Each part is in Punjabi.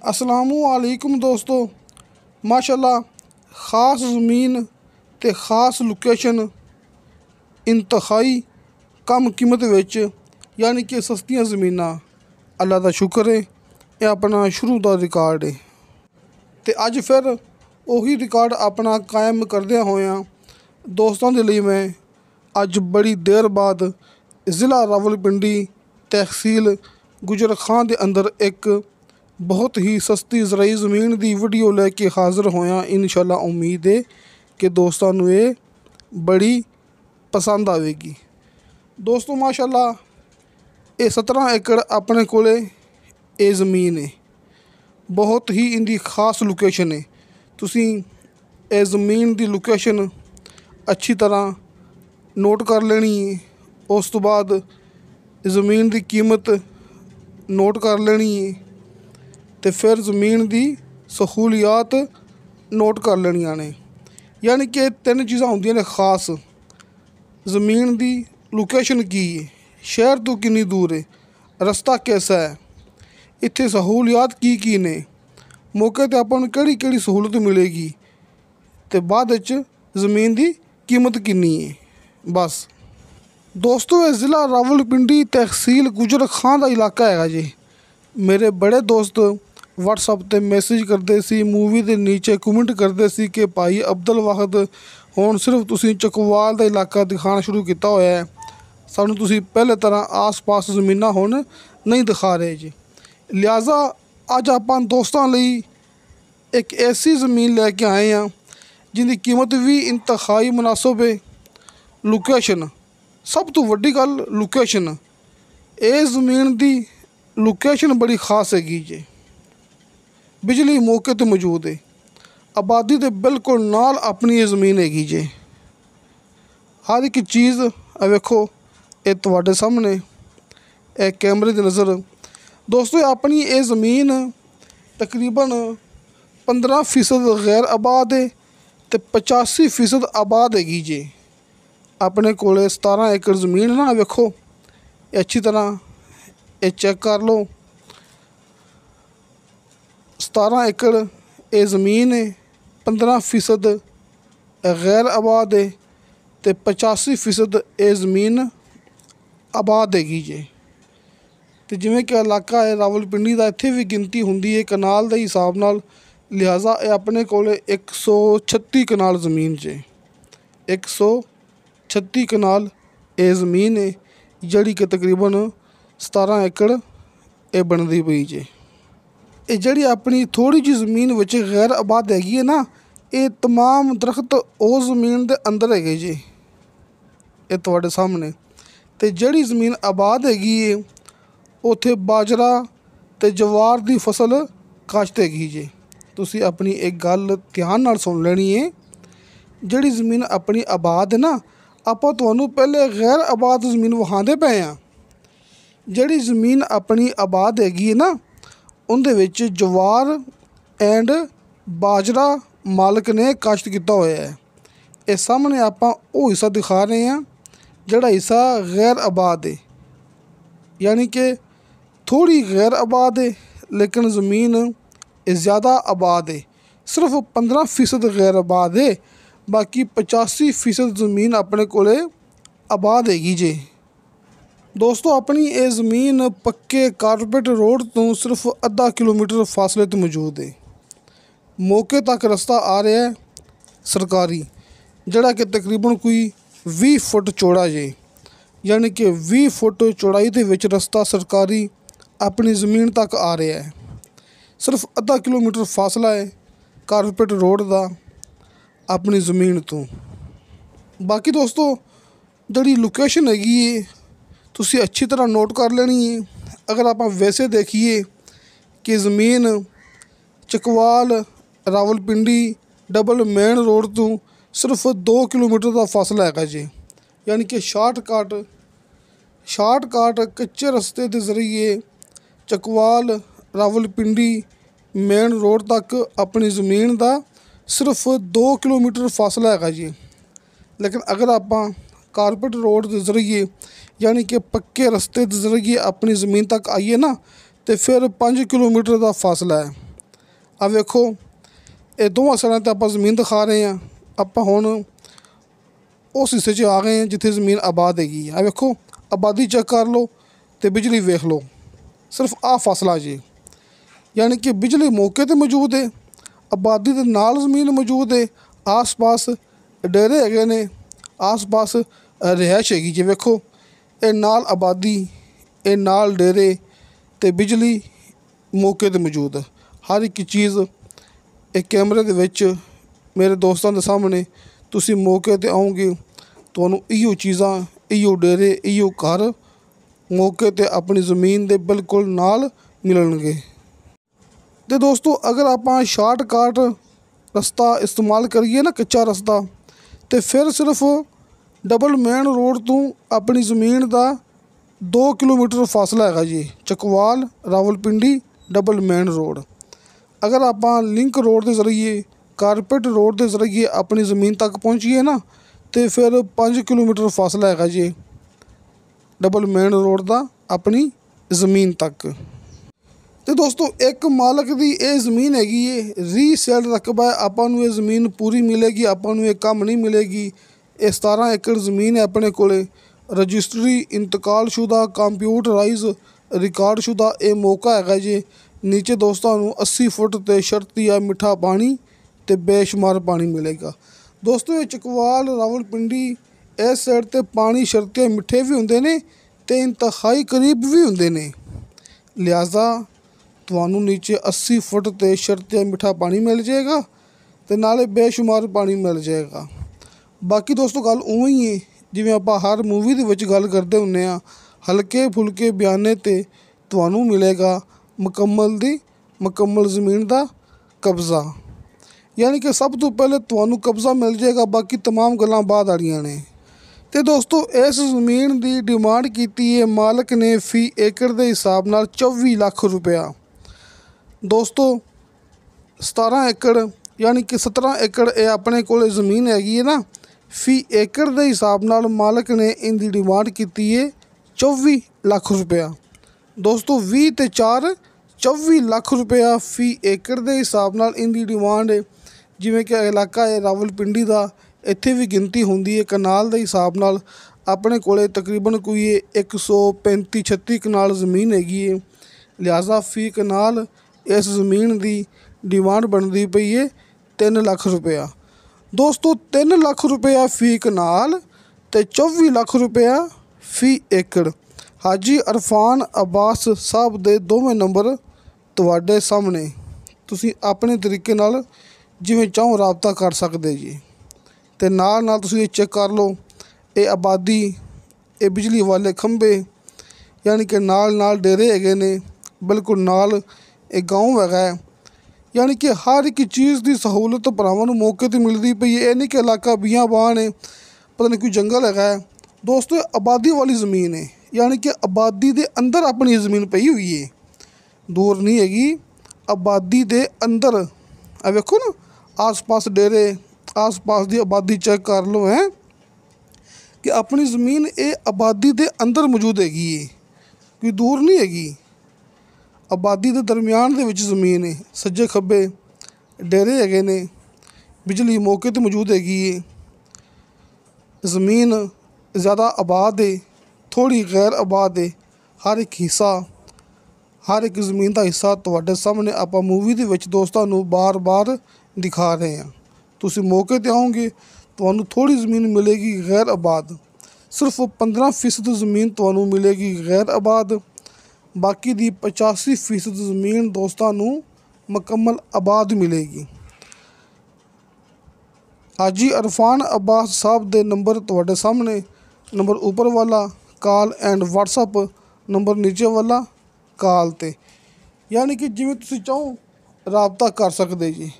अस्सलामुअलैकुम दोस्तों, माशाल्लाह ख़ास ज़मीन ते ख़ास लोकेशन इंतहाई कम कीमत विच यानी कि सस्तियां ज़मीनां। अल्लाह दा शुक्र है, ये अपना शुरू दा रिकॉर्ड है ते अज फिर ਉਹੀ रिकॉर्ड अपना कायम करदे होया दोस्तों के लिए मैं अज बड़ी देर बाद ज़िला रावलपिंडी तहसील गुजर खां के अंदर एक बहुत ही सस्ती ज़राई ज़मीन की वीडियो लेके हाज़र होया। इंशाअल्लाह उम्मीद है कि दोस्तों नूं ये बड़ी पसंद आएगी। दोस्तों माशाअल्लाह ये 17 एकड़ अपने कोले ये ज़मीन है, बहुत ही इनकी खास लोकेशन है। तुसीं ये ज़मीन की लोकेशन अच्छी तरह नोट कर लेनी है। उस तो बाद ज़मीन की कीमत नोट कर लेनी है तो फिर ज़मीन की सहूलियात नोट कर लेनिया ने। यानी कि 3 चीज़ां होंदियां ने खास। ज़मीन की लोकेशन की है, शहर तो कितनी दूर है, रस्ता कैसा है, इत्थे सहूलियात की ने, मौके पर आपां नूं किहड़ी सहूलत मिलेगी, तो बाद विच ज़मीन की कीमत कितनी है। बस दोस्तों ये ज़िला रावलपिंडी तहसील गुजर खां का इलाका है जी। मेरे बड़े दोस्त व्हाट्सअप ते मैसेज करते सी, मूवी के नीचे कमेंट करते सी कि भाई अब्दुल वाहिद हुण सिर्फ तुसीं चकवाल का इलाका दिखाना शुरू किया होया है, सानूं तुसीं पहले तरह आस पास ज़मीनां हुण नहीं दिखा रहे जी। लिहाजा अज आपां दोस्तों लई एक ऐसी ज़मीन लैके आए हैं जिंदी कीमत भी इंतहाई मुनासिब है। लोकेशन सब तो वड्डी गल लोकेशन, ये ज़मीन की लोकेशन बड़ी खास हैगी जी। बिजली मौके ते मौजूद है, आबादी के बिल्कुल नाल अपनी ये ज़मीन हैगी जी। हर एक चीज़ वेखो ये तुहाडे सामने एक कैमरे की नज़र। दोस्तों अपनी ये ज़मीन तकरीबन 15% गैर आबाद है तो 85% आबाद हैगी जी। अपने कोले 17 एकड़ ज़मीन ना वेखो, अच्छी तरह ये चेक कर लो। 17 एकड़ ये ज़मीन है, 15% गैर आबाद है तो 85% ये ज़मीन आबाद हैगी जी। तो जिमें कि इलाका है रावलपिंडी का, इत्थे भी गिनती हुंदी है कनाल के हिसाब नाल। लिहाजा ये अपने कोले 136 कनाल ज़मीन जे, 136 कनाल ये ज़मीन है जड़ी कि तकरीबन 17 एकड़ ये बनती पई जे। ये जड़ी अपनी थोड़ी जी ज़मीन विच गैर आबाद हैगी है ना, ये तमाम दरख्त उस ज़मीन के अंदर है जी, ये तुहाडे सामने। तो जड़ी ज़मीन आबाद हैगी है उत्थे बाजरा ते जवार की फसल काश्त हैगी जी। तुसीं अपनी एक गल ध्यान नाल सुन लेनी है, जड़ी ज़मीन अपनी आबाद है ना, आपां तुहानूं पहले गैर आबाद ज़मीन विखांदे पे हैं। जड़ी ज़मीन अपनी आबाद हैगी है ना, उहदे विच जवार एंड बाजरा मालक ने काश्त किया होया है। ये सामने आपां वो हिस्सा दिखा रहे हैं जिहड़ा हिस्सा गैर आबाद है, यानी कि थोड़ी गैर आबाद है लेकिन ज़मीन ज़्यादा आबाद है। सिर्फ 15% गैर आबाद है, बाकी 85% ज़मीन अपने कोले आबाद हैगी जी। दोस्तों अपनी ये ज़मीन पक्के कारपेट रोड तो सिर्फ आधा किलोमीटर फासले तो मौजूद है। मौके तक रस्ता आ रहा है सरकारी, जड़ा कि तकरीबन कोई 20 फुट चौड़ा जे, यानी कि 20 फुट चौड़ाई के विच रस्ता सरकारी अपनी ज़मीन तक आ रहा है। सिर्फ आधा किलोमीटर फासला है कारपेट रोड का अपनी ज़मीन तो। बाकी दोस्तों जड़ी लोकेशन हैगी है तुसी अच्छी तरह नोट कर लेनी है। अगर आप वैसे देखिए कि ज़मीन Chakwal Rawalpindi double main road तो सिर्फ 2 किलोमीटर का फासला है जी, यानी कि शार्टकट कच्चे रस्ते के जरिए चकवाल रावलपिंडी मेन रोड तक अपनी ज़मीन का सिर्फ 2 किलोमीटर फासला है जी। लेकिन अगर आप कारपेट रोड के जरिए यानी कि पक्के रस्ते के जरिए अपनी ज़मीन तक आइए ना, तो फिर 5 किलोमीटर का फासला है। ਆ ਵੇਖੋ ਇਹ ਦੋਵਾਂ ਸਾਈਡਾਂ 'ਤੇ ਆਪਾਂ ਜ਼ਮੀਨ ਦਿਖਾ ਰਹੇ ਹਾਂ। ਆਪਾਂ ਹੁਣ ਉਸ ਹਿੱਸੇ 'ਚ ਆ ਗਏ ਹਾਂ ਜਿੱਥੇ ਜ਼ਮੀਨ ਆਬਾਦ ਹੈਗੀ ਆ। ਵੇਖੋ ਆਬਾਦੀ ਚੈੱਕ ਕਰ ਲਓ ਅਤੇ ਬਿਜਲੀ ਵੇਖ ਲਓ, ਸਿਰਫ ਆਹ ਫਾਸਲਾ ਜੀ, ਯਾਨੀ ਕਿ ਬਿਜਲੀ ਮੌਕੇ 'ਤੇ ਮੌਜੂਦ ਹੈ, ਆਬਾਦੀ ਦੇ ਨਾਲ ਜ਼ਮੀਨ ਮੌਜੂਦ ਹੈ, ਆਸ ਪਾਸ ਡੇਰੇ ਹੈਗੇ ਨੇ, ਆਸ ਪਾਸ ਰਿਹਾਇਸ਼ ਹੈਗੀ ਜੀ। ਵੇਖੋ ਇਹ ਨਾਲ ਆਬਾਦੀ, ਇਹ ਨਾਲ ਡੇਰੇ ਅਤੇ ਬਿਜਲੀ ਮੌਕੇ 'ਤੇ ਮੌਜੂਦ ਹੈ। ਹਰ ਇੱਕ ਚੀਜ਼ ਇਹ ਕੈਮਰੇ ਦੇ ਵਿੱਚ ਮੇਰੇ ਦੋਸਤਾਂ ਦੇ ਸਾਹਮਣੇ ਤੁਸੀਂ ਮੌਕੇ 'ਤੇ ਆਓਗੇ, ਤੁਹਾਨੂੰ ਇਹੋ ਚੀਜ਼ਾਂ, ਇਹੋ ਡੇਰੇ, ਇਹੋ ਘਰ ਮੌਕੇ 'ਤੇ ਆਪਣੀ ਜ਼ਮੀਨ ਦੇ ਬਿਲਕੁਲ ਨਾਲ ਮਿਲਣਗੇ। ਅਤੇ ਦੋਸਤੋ ਅਗਰ ਆਪਾਂ ਸ਼ਾਰਟਕਟ ਰਸਤਾ ਇਸਤੇਮਾਲ ਕਰੀਏ ਨਾ, ਕੱਚਾ ਰਸਤਾ, ਅਤੇ ਫਿਰ ਸਿਰਫ ਡਬਲ ਮੇਨ ਰੋਡ ਤੋਂ ਆਪਣੀ ਜ਼ਮੀਨ ਦਾ 2 ਕਿਲੋਮੀਟਰ ਫਾਸਲਾ ਹੈਗਾ ਜੀ। Chakwal Rawalpindi double main road. ਅਗਰ ਆਪਾਂ ਲਿੰਕ ਰੋਡ ਦੇ ਜ਼ਰੀਏ, ਕਾਰਪੇਟ ਰੋਡ ਦੇ ਜ਼ਰੀਏ ਆਪਣੀ ਜ਼ਮੀਨ ਤੱਕ ਪਹੁੰਚੀਏ ਨਾ, ਅਤੇ ਫਿਰ 5 ਕਿਲੋਮੀਟਰ ਫਾਸਲਾ ਹੈਗਾ ਜੀ ਡਬਲ ਮੇਨ ਰੋਡ ਦਾ ਆਪਣੀ ਜ਼ਮੀਨ ਤੱਕ। ਅਤੇ ਦੋਸਤੋ ਇੱਕ ਮਾਲਕ ਦੀ ਇਹ ਜ਼ਮੀਨ ਹੈਗੀ ਹੈ, ਰੀਸੇਲ ਰਕਬਾ ਹੈ, ਆਪਾਂ ਨੂੰ ਇਹ ਜ਼ਮੀਨ ਪੂਰੀ ਮਿਲੇਗੀ, ਆਪਾਂ ਨੂੰ ਇਹ ਕੰਮ ਨਹੀਂ ਮਿਲੇਗੀ। ਇਹ 17 ਏਕੜ ਜ਼ਮੀਨ ਹੈ ਆਪਣੇ ਕੋਲ, ਰਜਿਸਟਰੀ ਇੰਤਕਾਲਸ਼ੁਦਾ ਕੰਪਿਊਟਰਾਈਜ਼ ਰਿਕਾਰਡਸ਼ੁਦਾ ਇਹ ਮੌਕਾ ਹੈਗਾ ਜੀ। ਨੀਚੇ ਦੋਸਤਾਂ ਨੂੰ 80 ਫੁੱਟ 'ਤੇ ਸ਼ਰਤੀਆ ਮਿੱਠਾ ਪਾਣੀ ਅਤੇ ਬੇਸ਼ੁਮਾਰ ਪਾਣੀ ਮਿਲੇਗਾ। ਦੋਸਤੋ ਇਹ ਚਕਵਾਲ ਰਾਵਲਪਿੰਡੀ ਇਸ ਸਾਈਡ 'ਤੇ ਪਾਣੀ ਸ਼ਰਤੀਆ ਮਿੱਠੇ ਵੀ ਹੁੰਦੇ ਨੇ ਅਤੇ ਇੰਤਹਾਈ ਕਰੀਬ ਵੀ ਹੁੰਦੇ ਨੇ, ਲਿਹਾਜ਼ਾ ਤੁਹਾਨੂੰ ਨੀਚੇ 80 ਫੁੱਟ 'ਤੇ ਸ਼ਰਤੀਆ ਮਿੱਠਾ ਪਾਣੀ ਮਿਲ ਜਾਏਗਾ ਅਤੇ ਨਾਲੇ ਬੇਸ਼ੁਮਾਰ ਪਾਣੀ ਮਿਲ ਜਾਏਗਾ। ਬਾਕੀ ਦੋਸਤੋ ਗੱਲ ਉਵੇਂ ਹੀ ਹੈ ਜਿਵੇਂ ਆਪਾਂ ਹਰ ਮੂਵੀ ਦੇ ਵਿੱਚ ਗੱਲ ਕਰਦੇ ਹੁੰਦੇ ਹਾਂ, ਹਲਕੇ ਫੁਲਕੇ ਬਿਆਨੇ 'ਤੇ ਤੁਹਾਨੂੰ ਮਿਲੇਗਾ ਮੁਕੰਮਲ ਜ਼ਮੀਨ ਦਾ ਕਬਜ਼ਾ, ਯਾਨੀ ਕਿ ਸਭ ਤੋਂ ਪਹਿਲੇ ਤੁਹਾਨੂੰ ਕਬਜ਼ਾ ਮਿਲ ਜਾਏਗਾ, ਬਾਕੀ ਤਮਾਮ ਗੱਲਾਂ ਬਾਅਦ ਵਾਲੀਆਂ ਨੇ। ਅਤੇ ਦੋਸਤੋ ਇਸ ਜ਼ਮੀਨ ਦੀ ਡਿਮਾਂਡ ਕੀਤੀ ਹੈ ਮਾਲਕ ਨੇ ਫੀ ਏਕੜ ਦੇ ਹਿਸਾਬ ਨਾਲ 24 ਲੱਖ ਰੁਪਇਆ। ਦੋਸਤੋ 17 ਏਕੜ ਯਾਨੀ ਕਿ 17 ਏਕੜ ਇਹ ਆਪਣੇ ਕੋਲ ਜ਼ਮੀਨ ਹੈਗੀ ਹੈ ਨਾ, ਫੀ ਏਕੜ ਦੇ ਹਿਸਾਬ ਨਾਲ ਮਾਲਕ ਨੇ ਇਹਦੀ ਡਿਮਾਂਡ ਕੀਤੀ ਹੈ 24 ਲੱਖ ਰੁਪਇਆ। ਦੋਸਤੋ 20 ਅਤੇ 4 24 ਲੱਖ ਰੁਪਇਆ ਫੀ ਏਕੜ ਦੇ ਹਿਸਾਬ ਨਾਲ ਇਹਦੀ ਡਿਮਾਂਡ ਹੈ। ਜਿਵੇਂ ਕਿ ਇਲਾਕਾ ਹੈ ਰਾਵਲਪਿੰਡੀ ਦਾ, ਇੱਥੇ ਵੀ ਗਿਣਤੀ ਹੁੰਦੀ ਹੈ ਕਨਾਲ ਦੇ ਹਿਸਾਬ ਨਾਲ। ਆਪਣੇ ਕੋਲ ਤਕਰੀਬਨ ਕੋਈ 135-36 ਕਨਾਲ ਜ਼ਮੀਨ ਹੈਗੀ ਹੈ, ਲਿਹਾਜ਼ਾ ਫੀ ਕਨਾਲ ਇਸ ਜ਼ਮੀਨ ਦੀ ਡਿਮਾਂਡ ਬਣਦੀ ਪਈ ਹੈ 3 ਲੱਖ ਰੁਪਇਆ। ਦੋਸਤੋ 3 ਲੱਖ ਰੁਪਇਆ ਫੀ ਕਨਾਲ ਅਤੇ 24 ਲੱਖ ਰੁਪਇਆ ਫੀ ਏਕੜ। ਹਾਜੀ ਅਰਫਾਨ ਅਬਾਸ ਸਾਹਿਬ ਦੇ ਦੋਵੇਂ ਨੰਬਰ ਤੁਹਾਡੇ ਸਾਹਮਣੇ, ਤੁਸੀਂ ਆਪਣੇ ਤਰੀਕੇ ਨਾਲ ਜਿਵੇਂ ਚਾਹੋ ਰਾਬਤਾ ਕਰ ਸਕਦੇ ਜੀ। ਅਤੇ ਨਾਲ ਤੁਸੀਂ ਇਹ ਚੈੱਕ ਕਰ ਲਓ, ਇਹ ਆਬਾਦੀ, ਇਹ ਬਿਜਲੀ ਵਾਲੇ ਖੰਭੇ, ਯਾਨੀ ਕਿ ਨਾਲ ਡੇਰੇ ਹੈਗੇ ਨੇ, ਬਿਲਕੁਲ ਨਾਲ ਇਹ ਗਾਉਂ ਹੈਗਾ ਹੈ, ਯਾਨੀ ਕਿ ਹਰ ਇੱਕ ਚੀਜ਼ ਦੀ ਸਹੂਲਤ ਭਰਾਵਾਂ ਨੂੰ ਮੌਕੇ 'ਤੇ ਮਿਲਦੀ ਪਈ ਹੈ। ਇਹ ਨਹੀਂ ਕਿ ਇਲਾਕਾ ਬੀਆਬਾਨ ਹੈ, ਪਤਾ ਨਹੀਂ ਕੋਈ ਜੰਗਲ ਹੈਗਾ ਹੈ। ਦੋਸਤੋ ਇਹ ਆਬਾਦੀ ਵਾਲੀ ਜ਼ਮੀਨ ਹੈ, ਯਾਨੀ ਕਿ ਆਬਾਦੀ ਦੇ ਅੰਦਰ ਆਪਣੀ ਜ਼ਮੀਨ ਪਈ ਹੋਈ ਹੈ, ਦੂਰ ਨਹੀਂ ਹੈਗੀ, ਆਬਾਦੀ ਦੇ ਅੰਦਰ। ਆ ਵੇਖੋ ਨਾ ਆਸ ਪਾਸ ਡੇਰੇ, ਆਸ ਪਾਸ ਦੀ ਆਬਾਦੀ ਚੈੱਕ ਕਰ ਲਓ ਹੈ ਕਿ ਆਪਣੀ ਜ਼ਮੀਨ ਇਹ ਆਬਾਦੀ ਦੇ ਅੰਦਰ ਮੌਜੂਦ ਹੈਗੀ ਹੈ, ਕੋਈ ਦੂਰ ਨਹੀਂ ਹੈਗੀ। ਆਬਾਦੀ ਦੇ ਦਰਮਿਆਨ ਦੇ ਵਿੱਚ ਜ਼ਮੀਨ ਹੈ, ਸੱਜੇ ਖੱਬੇ ਡੇਰੇ ਹੈਗੇ ਨੇ, ਬਿਜਲੀ ਮੌਕੇ 'ਤੇ ਮੌਜੂਦ ਹੈਗੀ ਹੈ। ਜ਼ਮੀਨ ਜ਼ਿਆਦਾ ਆਬਾਦ ਹੈ, ਥੋੜ੍ਹੀ ਗੈਰ ਆਬਾਦ ਹੈ, ਹਰ ਇੱਕ ਹਿੱਸਾ, ਹਰ ਇੱਕ ਜ਼ਮੀਨ ਦਾ ਹਿੱਸਾ ਤੁਹਾਡੇ ਸਾਹਮਣੇ ਆਪਾਂ ਮੂਵੀ ਦੇ ਵਿੱਚ ਦੋਸਤਾਂ ਨੂੰ ਬਾਰ ਦਿਖਾ ਰਹੇ ਹਾਂ। ਤੁਸੀਂ ਮੌਕੇ 'ਤੇ ਆਓਗੇ ਤੁਹਾਨੂੰ ਥੋੜ੍ਹੀ ਜ਼ਮੀਨ ਮਿਲੇਗੀ ਗੈਰ ਆਬਾਦ, ਸਿਰਫ 15% ਜ਼ਮੀਨ ਤੁਹਾਨੂੰ ਮਿਲੇਗੀ ਗੈਰ ਆਬਾਦ, ਬਾਕੀ ਦੀ 85% ਜ਼ਮੀਨ ਦੋਸਤਾਂ ਨੂੰ ਮੁਕੰਮਲ ਆਬਾਦ ਮਿਲੇਗੀ। ਹਾਜੀ ਅਰਫਾਨ ਅਬਾਸ ਸਾਹਿਬ ਦੇ ਨੰਬਰ ਤੁਹਾਡੇ ਸਾਹਮਣੇ, ਨੰਬਰ ਉੱਪਰ ਵਾਲਾ ਕਾਲ ਐਂਡ ਵਟਸਅਪ ਨੰਬਰ ਨੀਚੇ ਵਾਲਾ ਕਾਲ 'ਤੇ, ਯਾਨੀ ਕਿ ਜਿਵੇਂ ਤੁਸੀਂ ਚਾਹੋ ਰਾਬਤਾ ਕਰ ਸਕਦੇ ਜੀ।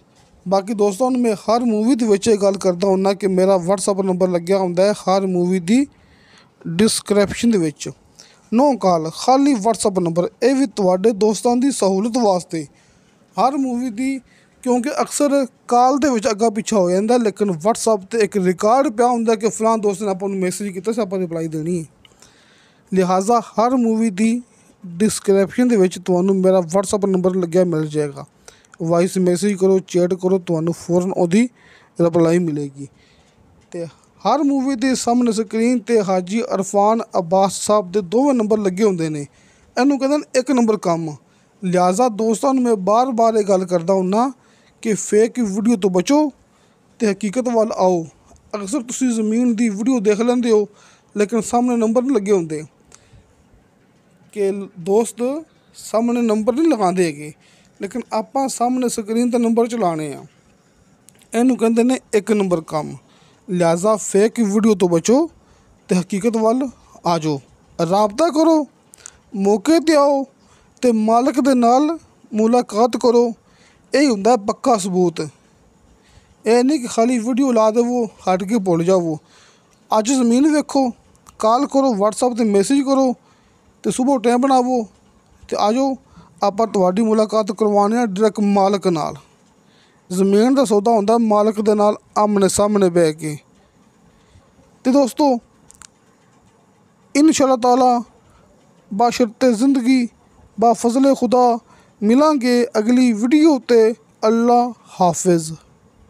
ਬਾਕੀ ਦੋਸਤਾਂ ਨੂੰ ਮੈਂ ਹਰ ਮੂਵੀ ਦੇ ਵਿੱਚ ਇਹ ਗੱਲ ਕਰਦਾ ਹੁੰਦਾ ਕਿ ਮੇਰਾ ਵਟਸਅਪ ਨੰਬਰ ਲੱਗਿਆ ਹੁੰਦਾ ਹੈ ਹਰ ਮੂਵੀ ਦੀ ਡਿਸਕ੍ਰਿਪਸ਼ਨ ਦੇ ਵਿੱਚ, ਨੋ ਕਾਲ, ਖਾਲੀ ਵਟਸਅਪ ਨੰਬਰ। ਇਹ ਵੀ ਤੁਹਾਡੇ ਦੋਸਤਾਂ ਦੀ ਸਹੂਲਤ ਵਾਸਤੇ ਹਰ ਮੂਵੀ ਦੀ, ਕਿਉਂਕਿ ਅਕਸਰ ਕਾਲ ਦੇ ਵਿੱਚ ਅੱਗਾ ਪਿੱਛਾ ਹੋ ਜਾਂਦਾ, ਲੇਕਿਨ ਵਟਸਅਪ 'ਤੇ ਇੱਕ ਰਿਕਾਰਡ ਪਿਆ ਹੁੰਦਾ ਕਿ ਫਲਾਂ ਦੋਸਤ ਨੇ ਆਪਾਂ ਨੂੰ ਮੈਸੇਜ ਕੀਤਾ ਸੀ, ਆਪਾਂ ਰਿਪਲਾਈ ਦੇਣੀ ਹੈ। ਲਿਹਾਜ਼ਾ ਹਰ ਮੂਵੀ ਦੀ ਡਿਸਕ੍ਰਿਪਸ਼ਨ ਦੇ ਵਿੱਚ ਤੁਹਾਨੂੰ ਮੇਰਾ ਵਟਸਅਪ ਨੰਬਰ ਲੱਗਿਆ ਮਿਲ ਜਾਏਗਾ। ਵਾਇਸ ਮੈਸੇਜ ਕਰੋ, ਚੈਟ ਕਰੋ, ਤੁਹਾਨੂੰ ਫੌਰਨ ਉਹਦੀ ਰਿਪਲਾਈ ਮਿਲੇਗੀ। ਅਤੇ ਹਰ ਮੂਵੀ ਦੇ ਸਾਹਮਣੇ ਸਕਰੀਨ 'ਤੇ ਹਾਜੀ ਅਰਫਾਨ ਅਬਾਸ ਸਾਹਿਬ ਦੇ ਦੋਵੇਂ ਨੰਬਰ ਲੱਗੇ ਹੁੰਦੇ ਨੇ। ਇਹਨੂੰ ਕਹਿੰਦੇ ਨੇ 1 ਨੰਬਰ ਕੰਮ। ਲਿਹਾਜ਼ਾ ਦੋਸਤਾਂ ਨੂੰ ਮੈਂ ਬਾਰ-ਬਾਰ ਇਹ ਗੱਲ ਕਰਦਾ ਹੁੰਦਾ ਕਿ ਫੇਕ ਵੀਡੀਓ ਤੋਂ ਬਚੋ ਅਤੇ ਹਕੀਕਤ ਵੱਲ ਆਓ। ਅਕਸਰ ਤੁਸੀਂ ਜ਼ਮੀਨ ਦੀ ਵੀਡੀਓ ਦੇਖ ਲੈਂਦੇ ਹੋ ਲੇਕਿਨ ਸਾਹਮਣੇ ਨੰਬਰ ਨਹੀਂ ਲੱਗੇ ਹੁੰਦੇ ਕਿ ਦੋਸਤ ਸਾਹਮਣੇ ਨੰਬਰ ਨਹੀਂ ਲਗਾਉਂਦੇ ਹੈਗੇ, ਲੇਕਿਨ ਆਪਾਂ ਸਾਹਮਣੇ ਸਕਰੀਨ 'ਤੇ ਨੰਬਰ ਚਲਾਉਣੇ ਆ। ਇਹਨੂੰ ਕਹਿੰਦੇ ਨੇ 1 ਨੰਬਰ ਕੰਮ। ਲਿਹਾਜ਼ਾ ਫੇਕ ਵੀਡੀਓ ਤੋਂ ਬਚੋ ਅਤੇ ਹਕੀਕਤ ਵੱਲ ਆ ਜਾਓ। ਰਾਬਤਾ ਕਰੋ, ਮੌਕੇ 'ਤੇ ਆਓ ਅਤੇ ਮਾਲਕ ਦੇ ਨਾਲ ਮੁਲਾਕਾਤ ਕਰੋ। ਇਹ ਹੁੰਦਾ ਪੱਕਾ ਸਬੂਤ। ਇਹ ਨਹੀਂ ਕਿ ਖਾਲੀ ਵੀਡੀਓ ਲਾ ਦੇਵੋ, ਹਟ ਕੇ ਭੁੱਲ ਜਾਵੋ। ਅੱਜ ਜ਼ਮੀਨ ਵੇਖੋ, ਕਾਲ ਕਰੋ, ਵਟਸਐਪ 'ਤੇ ਮੈਸੇਜ ਕਰੋ ਅਤੇ ਸੁਬਾਹ ਟਾਈਮ ਬਣਾਵੋ ਅਤੇ ਆ ਜਾਓ। ਆਪਾਂ ਤੁਹਾਡੀ ਮੁਲਾਕਾਤ ਕਰਵਾਉਂਦੇ ਹਾਂ ਡਾਇਰੈਕਟ ਮਾਲਕ ਨਾਲ। ਜ਼ਮੀਨ ਦਾ ਸੌਦਾ ਹੁੰਦਾ ਮਾਲਕ ਦੇ ਨਾਲ ਆਮਣੇ ਸਾਹਮਣੇ ਬਹਿ ਕੇ। ਅਤੇ ਦੋਸਤੋ ਇਨਸ਼ਾ ਅੱਲਾਹ ਤਾਲਾ ਬਾਸ਼ਰਤੇ ਜ਼ਿੰਦਗੀ ਬਾ ਫਜ਼ਲ ਖੁਦਾ ਮਿਲਾਂਗੇ ਅਗਲੀ ਵੀਡੀਓ 'ਤੇ। ਅੱਲਾ ਹਾਫਿਜ਼।